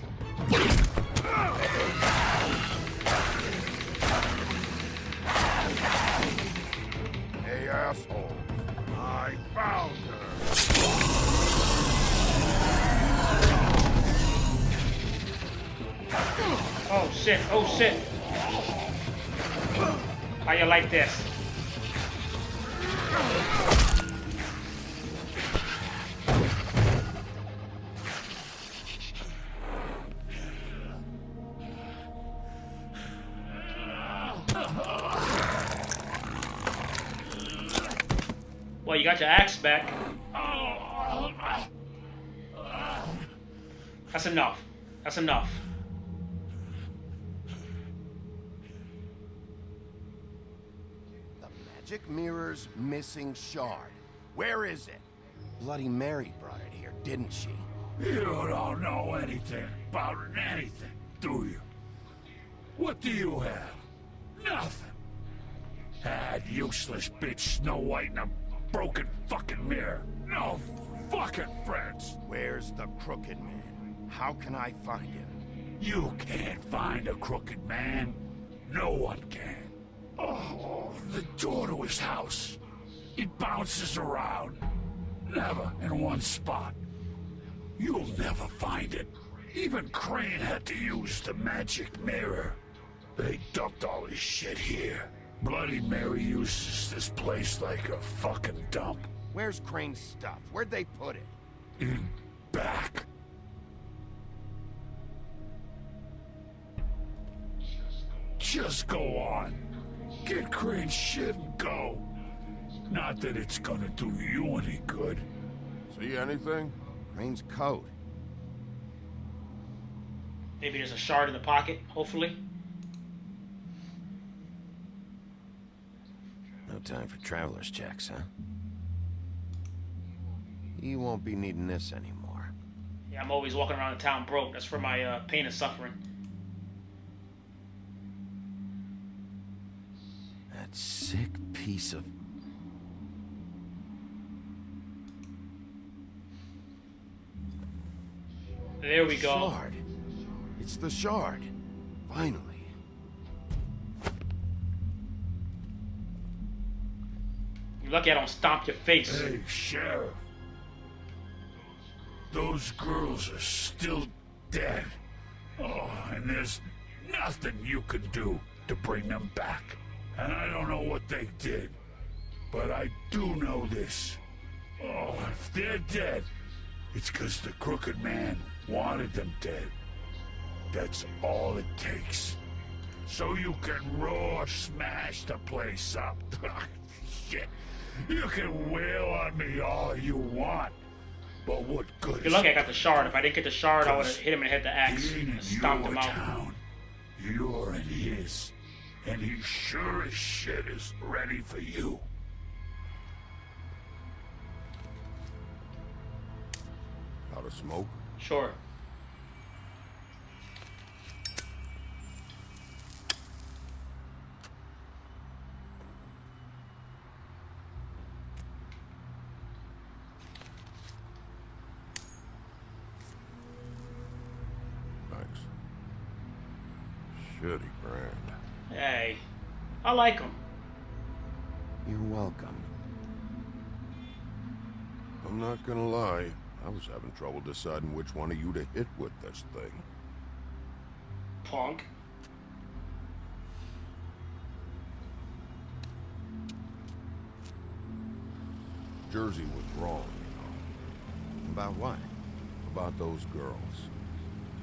Hey, assholes. I found her. Oh shit, oh shit. How you like this? Well, you got your axe back. That's enough. That's enough. The magic mirror's missing shard. Where is it? Bloody Mary brought it here, didn't she? You don't know anything about anything, do you? What do you have? Nothing. That useless bitch Snow White and a broken fucking mirror. No fucking friends. Where's the Crooked Man? How can I find him? You can't find a crooked man. No one can. Oh, the door to his house. It bounces around. Never in one spot. You'll never find it. Even Crane had to use the magic mirror. They dumped all his shit here. Bloody Mary uses this place like a fucking dump. Where's Crane's stuff? Where'd they put it? In back. Just go on. Get Crane's shit and go. Not that it's gonna do you any good. See anything? Crane's coat. Maybe there's a shard in the pocket, hopefully. No time for traveler's checks, huh? You won't be needing this anymore. Yeah, I'm always walking around the town broke. That's for my pain and suffering. That sick piece of... There we go. Shard. It's the shard. Finally. You're lucky I don't stomp your face. Hey, Sheriff. Those girls are still dead. Oh, and there's nothing you can do to bring them back. And I don't know what they did, but I do know this. Oh, if they're dead, it's because the Crooked Man wanted them dead. That's all it takes. So you can raw smash the place up. Shit. You can wail on me all you want. But what good? You're lucky I got the shard. If I didn't get the shard, I would have hit him in the head with the axe and stomped him out. Town. You're in his. And he sure as shit is ready for you. Out of smoke? Sure. Thanks. Shitty brand. Hey, I like him. You're welcome. I'm not gonna lie. I was having trouble deciding which one of you to hit with this thing. Punk. Jersey was wrong, you know. About what? About those girls.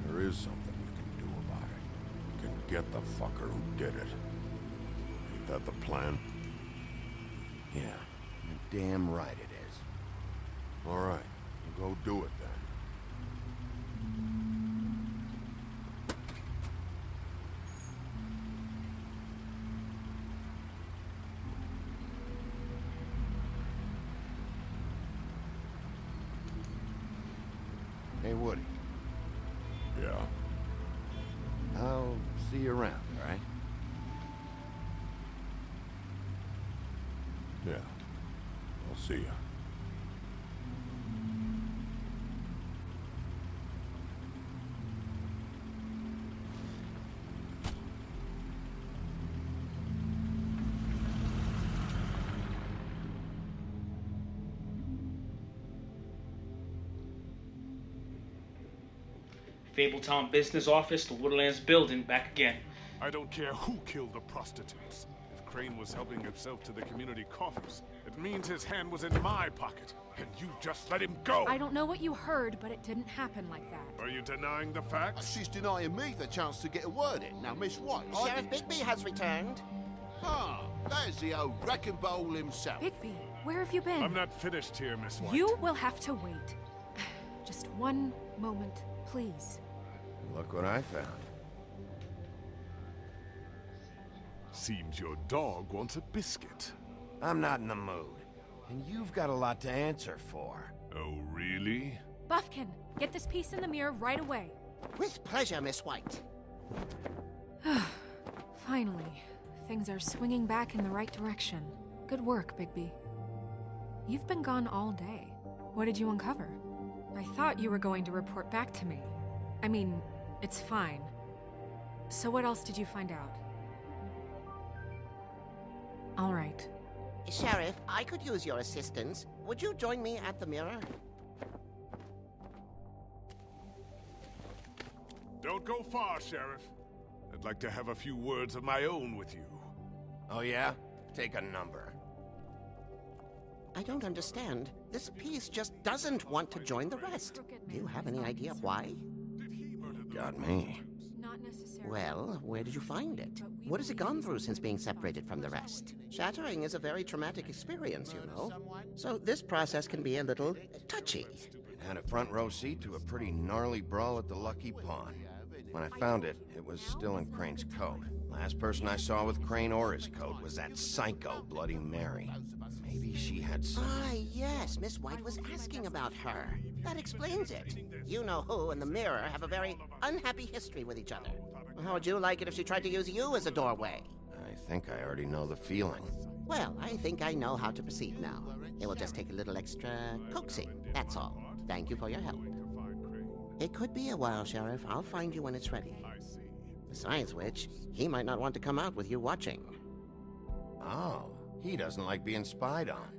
There is something you can do about it. You can get the fucker who did it. Ain't that the plan? Yeah, you're damn right it is. All right, we'll go do it then. Hey, Woody. Yeah? I'll see you around, all right? Yeah. I'll see ya. Fabletown Business Office, the Woodlands Building, back again. I don't care who killed the prostitutes. If Crane was helping himself to the community coffers, it means his hand was in my pocket, and you just let him go! I don't know what you heard, but it didn't happen like that. Are you denying the facts? She's denying me the chance to get a word in. Now, Miss White... Sheriff Bigby has returned. Ah, there's the old wrecking bowl himself. Bigby, where have you been? I'm not finished here, Miss White. You will have to wait. Just one moment, please. Look what I found. Seems your dog wants a biscuit. I'm not in the mood. And you've got a lot to answer for. Oh, really? Buffkin, get this piece in the mirror right away. With pleasure, Miss White. Finally, things are swinging back in the right direction. Good work, Bigby. You've been gone all day. What did you uncover? I thought you were going to report back to me. I mean, it's fine. So what else did you find out? All right. Sheriff, I could use your assistance. Would you join me at the mirror? go far, Sheriff. I'd like to have a few words of my own with you. Oh yeah? Take a number. I don't understand. This piece just doesn't want to join the rest. Do you have any idea why? Got me. Not necessarily. Well, where did you find it? What has it gone through since being separated from the rest? Shattering is a very traumatic experience, you know. So this process can be a little touchy. It had a front row seat to a pretty gnarly brawl at the Lucky Pawn. When I found it, it was still in Crane's coat. Last person I saw with Crane or his coat was that psycho Bloody Mary. Maybe she had some... Ah, yes, Miss White was asking about her. That explains it. You know who and the Mirror have a very unhappy history with each other. How would you like it if she tried to use you as a doorway? I think I already know the feeling. Well, I think I know how to proceed now. It will just take a little extra coaxing, that's all. Thank you for your help. It could be a while, Sheriff. I'll find you when it's ready. Besides which, he might not want to come out with you watching. Oh, he doesn't like being spied on.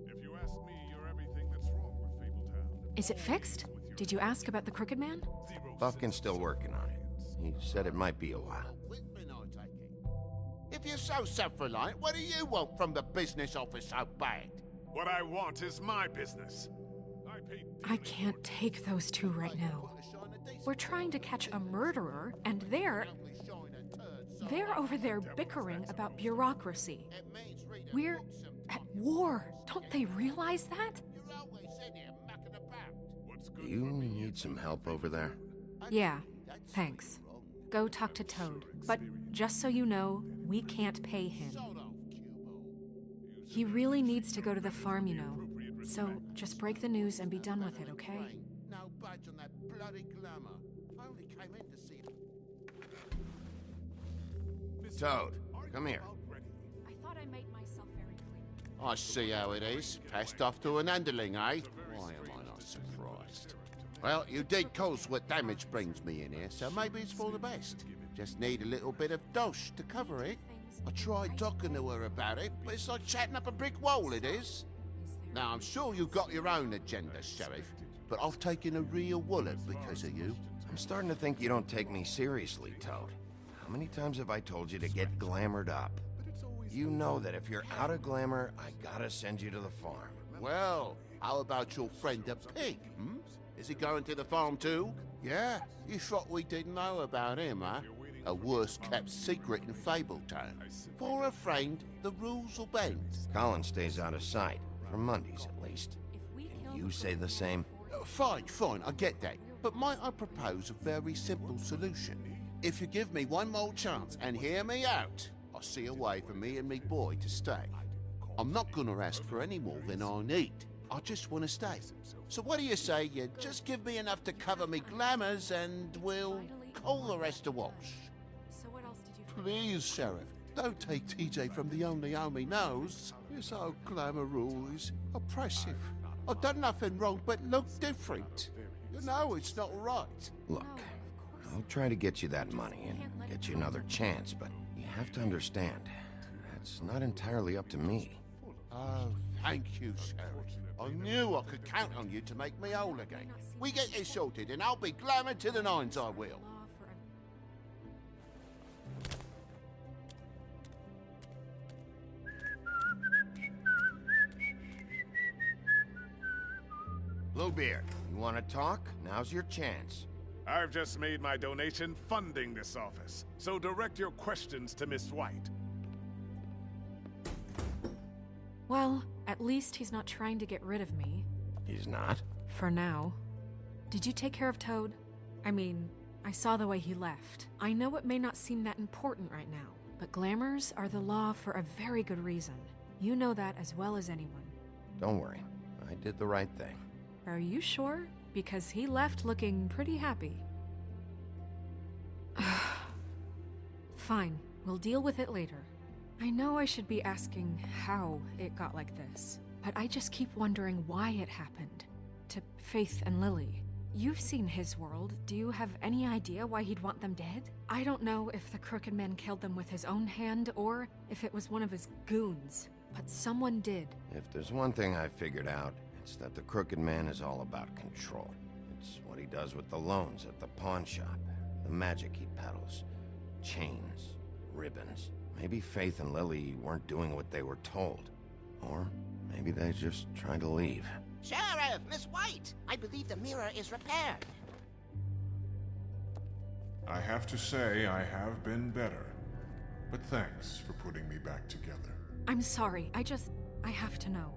If you ask me, you're everything that's wrong with Fabletown. Is it fixed? Did you ask about the Crooked Man? Buffkin's still working on it. He said it might be a while. If you're so self-reliant, what do you want from the business office so bad? What I want is my business. I can't take those two right now. We're trying to catch a murderer, and they're over there bickering about bureaucracy. We're at war. Don't they realize that? Do you need some help over there? Yeah, thanks. Go talk to Toad. But just so you know, we can't pay him. He really needs to go to the farm, you know. So just break the news and be done with it, okay? No budge on that bloody glamour. I only came in to see Toad, come here. I thought I made myself very clear. I see how it is. Passed off to an underling, eh? Why am I not surprised? Well, you did cause what damage brings me in here, so maybe it's for the best. Just need a little bit of dosh to cover it. I tried talking to her about it, but it's like chatting up a brick wall, it is. Now, I'm sure you've got your own agenda, Sheriff, but I've taken a real wallet because of you. I'm starting to think you don't take me seriously, Toad. How many times have I told you to get glamored up? You know that if you're out of glamour, I gotta send you to the farm. Well, how about your friend the pig, hmm? Is he going to the farm too? Yeah? You thought we didn't know about him, huh? A worst-kept secret in Fabletown. For a friend, the rules will bend. Colin stays out of sight, for Mondays at least. Can you say the same? Fine, I get that. But might I propose a very simple solution? If you give me one more chance and hear me out, I'll see a way for me and me boy to stay. I'm not gonna ask for any more than I need. I just want to stay. So what do you say you just give me enough to cover me glamours and we'll call the rest a wash? So what else did you... Please, Sheriff, don't take TJ from the only home he knows. This old glamour rule is oppressive. I've done nothing wrong but look different. You know it's not right. Look, I'll try to get you that money and get you another chance, but you have to understand, that's not entirely up to me. Oh, thank you, Sheriff. I knew I could count on you to make me whole again. We get this sorted and I'll be glamoured to the nines, I will. Bluebeard, you want to talk? Now's your chance. I've just made my donation funding this office, so direct your questions to Miss White. Well, at least he's not trying to get rid of me. He's not? For now. Did you take care of Toad? I mean, I saw the way he left. I know it may not seem that important right now, but glamours are the law for a very good reason. You know that as well as anyone. Don't worry. I did the right thing. Are you sure? Because he left looking pretty happy. Fine, we'll deal with it later. I know I should be asking how it got like this, but I just keep wondering why it happened. To Faith and Lily. You've seen his world. Do you have any idea why he'd want them dead? I don't know if the Crooked Man killed them with his own hand or if it was one of his goons, but someone did. If there's one thing I figured out, it's that the Crooked Man is all about control. It's what he does with the loans at the pawn shop. The magic he peddles. Chains, ribbons. Maybe Faith and Lily weren't doing what they were told. Or maybe they just tried to leave. Sheriff, Miss White! I believe the mirror is repaired. I have to say, I have been better. But thanks for putting me back together. I'm sorry, I have to know.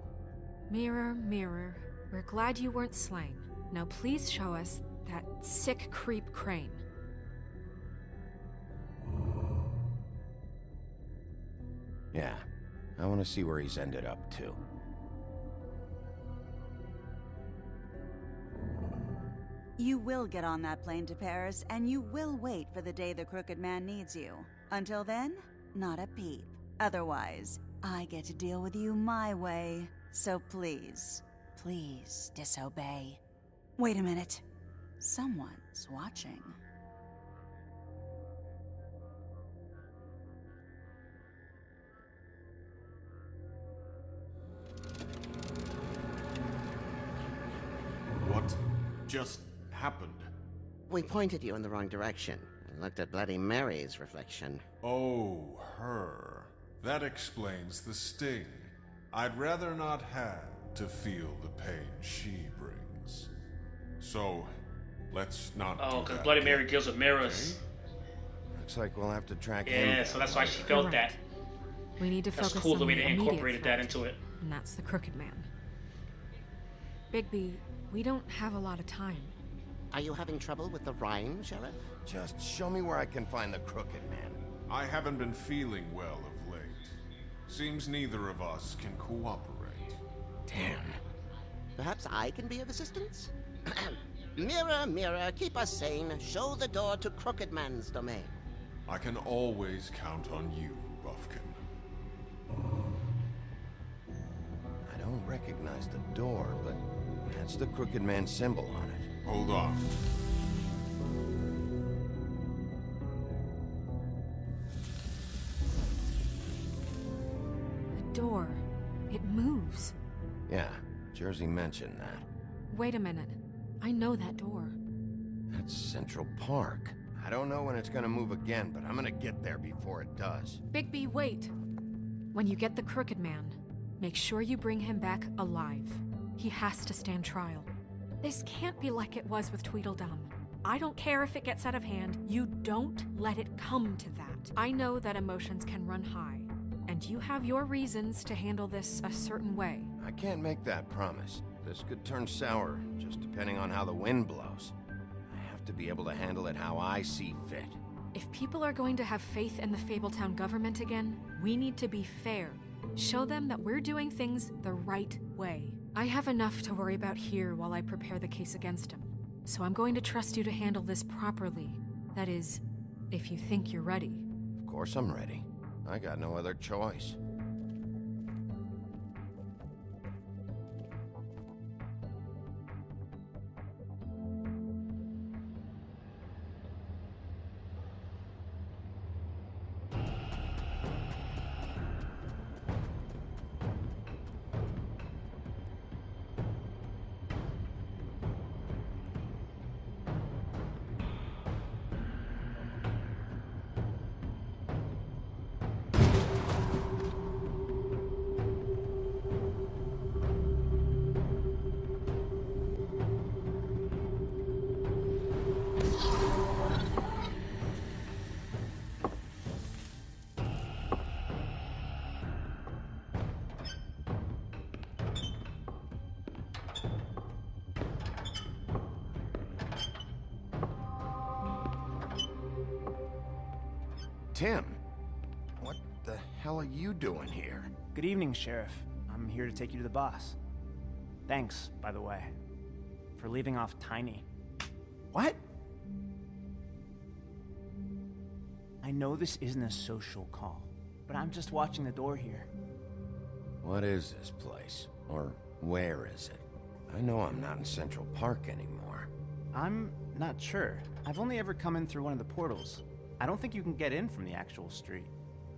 Mirror, mirror, we're glad you weren't slain. Now please show us that sick creep Crane. Yeah, I want to see where he's ended up, too. You will get on that plane to Paris, and you will wait for the day the Crooked Man needs you. Until then, not a peep. Otherwise, I get to deal with you my way. So please, please disobey. Wait a minute. Someone's watching. What just happened? We pointed you in the wrong direction and looked at Bloody Mary's reflection. Oh, her. That explains the sting. I'd rather not have to feel the pain she brings. So, let's not Oh, do because that Bloody again, Mary deals with mirrors. okay? Looks like we'll have to track him Yeah, down. so that's why she felt that. We need to That's focus cool on the way the they immediate incorporated threat, that into it. and that's the Crooked Man. Bigby, we don't have a lot of time. Are you having trouble with the rhyme, Sheriff? Just show me where I can find the Crooked Man. I haven't been feeling well of late. Seems neither of us can cooperate. Damn. Perhaps I can be of assistance? Mirror, mirror, keep us sane. Show the door to Crooked Man's domain. I can always count on you, Buffkin. I don't recognize the door, but that's the Crooked Man symbol on it. Hold on. The door. It moves. Yeah, Jersey mentioned that. Wait a minute. I know that door. That's Central Park. I don't know when it's gonna move again, but I'm gonna get there before it does. Bigby, wait. When you get the Crooked Man, make sure you bring him back alive. He has to stand trial. This can't be like it was with Tweedledum. I don't care if it gets out of hand. You don't let it come to that. I know that emotions can run high, and you have your reasons to handle this a certain way. I can't make that promise. This could turn sour, just depending on how the wind blows. I have to be able to handle it how I see fit. If people are going to have faith in the Fabletown government again, we need to be fair. Show them that we're doing things the right way. I have enough to worry about here while I prepare the case against him. So I'm going to trust you to handle this properly. That is, if you think you're ready. Of course I'm ready. I got no other choice. Tim, what the hell are you doing here? Good evening, Sheriff. I'm here to take you to the boss. Thanks, by the way, for leaving off Tiny. What? I know this isn't a social call, but I'm just watching the door here. What is this place? Or where is it? I know I'm not in Central Park anymore. I'm not sure. I've only ever come in through one of the portals. I don't think you can get in from the actual street,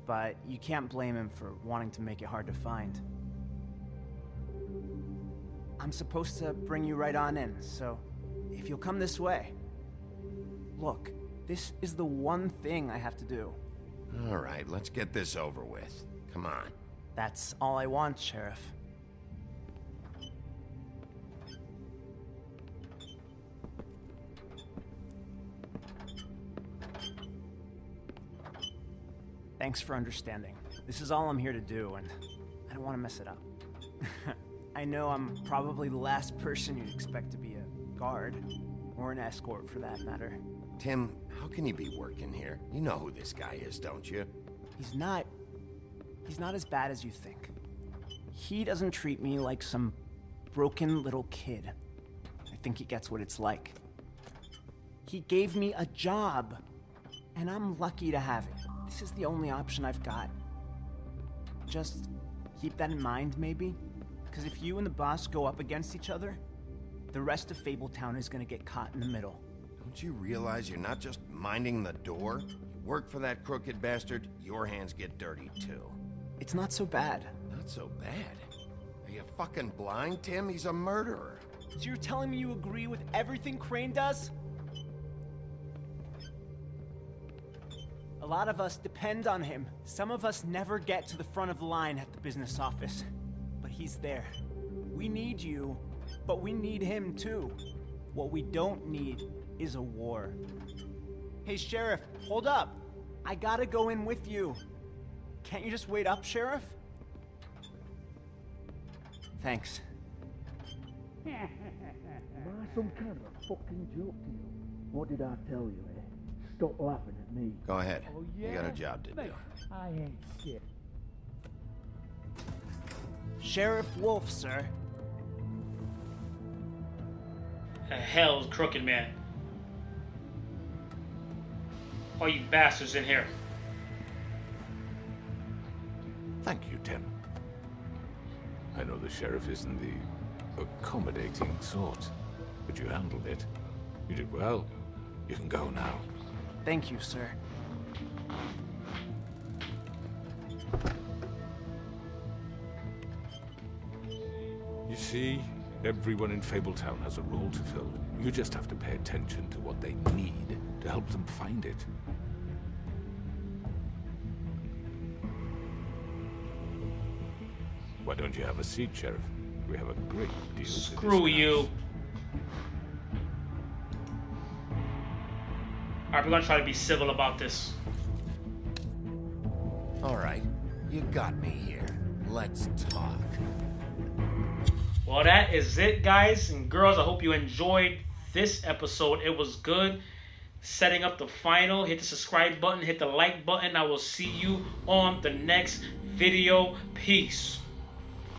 but you can't blame him for wanting to make it hard to find. I'm supposed to bring you right on in, so if you'll come this way. Look, this is the one thing I have to do. All right, let's get this over with. Come on. That's all I want, Sheriff. Thanks for understanding. This is all I'm here to do, and I don't want to mess it up. I know I'm probably the last person you'd expect to be a guard, or an escort for that matter. Tim, how can you be working here? You know who this guy is, don't you? He's not as bad as you think. He doesn't treat me like some broken little kid. I think he gets what it's like. He gave me a job, and I'm lucky to have it. This is the only option I've got. Just keep that in mind, maybe? Because if you and the boss go up against each other, the rest of Fabletown is gonna get caught in the middle. Don't you realize you're not just minding the door? You work for that crooked bastard, your hands get dirty too. It's not so bad. Not so bad? Are you fucking blind, Tim? He's a murderer. So you're telling me you agree with everything Crane does? A lot of us depend on him. Some of us never get to the front of the line at the business office. But he's there. We need you, but we need him too. What we don't need is a war. Hey, Sheriff, hold up. I gotta go in with you. Can't you just wait up, Sheriff? Thanks. Am I some kind of a fucking joke to you? What did I tell you, eh? Stop laughing at me. Go ahead. Oh, You got a job to do. Mate, I ain't shit. Sheriff Wolf, sir. The hell's Crooked Man? All you bastards in here. Thank you, Tim. I know the sheriff isn't the accommodating sort, but you handled it. You did well. You can go now. Thank you, sir. You see, everyone in Fabletown has a role to fill. You just have to pay attention to what they need to help them find it. Why don't you have a seat, Sheriff? We have a great deal to discuss. Screw you. Alright, we're gonna try to be civil about this. Alright, you got me here. Let's talk. Well, that is it, guys and girls. I hope you enjoyed this episode. It was good. Setting up the final. Hit the subscribe button. Hit the like button. I will see you on the next video. Peace.